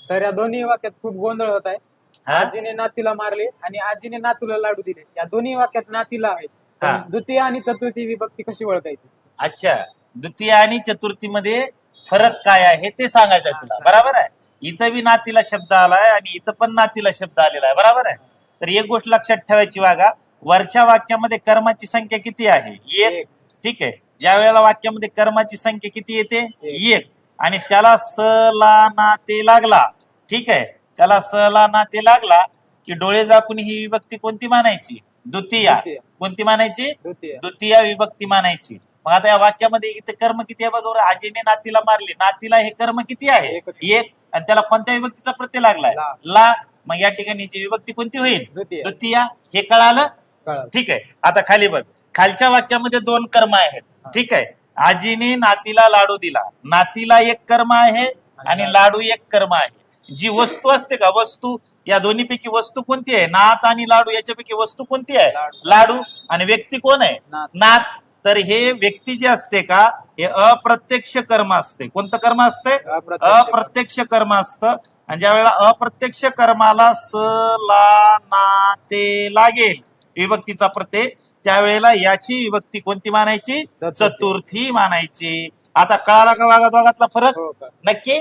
Sir या दोन्ही वाक्यात खूप गोंधळ होत आहे. हा? आजीने नातीला मारले आणि आजीने नातूला लाडू दिले. या दोन्ही वाक्यात नातीला आहे. हा. पण द्वितीय आणि चतुर्थी विभक्ती कशी ओळखायची? अच्छा, द्वितीय आणि चतुर्थीमध्ये फरक काय आहे ते सांगायचं आहे तुला, सांग. बरोबर आहे. इथं बी नातीला शब्द आलाय आणि इथं पण नातीला शब्द आलेला आहे, बरोबर आहे. तर एक गोष्ट लक्षात ठेवायची बघा, वरच्या वाक्यामध्ये कर्माची संख्या किती आहे? एक. ठीक आहे. ज्या वेळेला वाक्यामध्ये कर्माची संख्या किती येते? एक. आणि त्याला स ला ना ते लागला, ठीक आहे, त्याला स ला ना ते लागला की डोळे झाकून ही विभक्ती कोणती मानायची? द्वितीय. द्वितीय. कोणती मानायची? द्वितीय. द्वितीय विभक्ती मानायची. मग आता या वाक्यामध्ये इथे कर्म किती आहे बघा, आजीने नातीला मारले, नातीला हे कर्म किती आहे? एकच. एक. आणि त्याला कोणत्या विभक्तीचा प्रत्यय लागलाय? ला. ला. मग या ठिकाणी विभक्ती कोणती होईल? द्वितीय. द्वितीय. हे कळालं? कळालं. ठीक आहे. आता खाली बघ, खालच्या वाक्यामध्ये दोन कर्म आहेत, ठीक आहे. आजीने नातीला लाडू दिला, नातीला एक कर्म आहे आणि लाडू एक कर्म आहे. जी वस्तू असते का, वस्तू, या दोन्हीपैकी वस्तू कोणती आहे? नात आणि लाडू, याच्यापैकी वस्तू कोणती आहे? लाडू. आणि व्यक्ती कोण आहे? नात. तर हे व्यक्ती जे असते का, हे अप्रत्यक्ष कर्म असते. कोणतं कर्म असते? अप्रत्यक्ष कर्म असतं. आणि ज्या वेळेला अप्रत्यक्ष कर्माला स ला ना ते लागेल विभक्तीचा प्रत्यय, त्यावेळेला याची विभक्ती कोणती मानायची? चतुर्थी मानायची. आता कळाला का वागा दोघातला फरक? हो का? नक्की.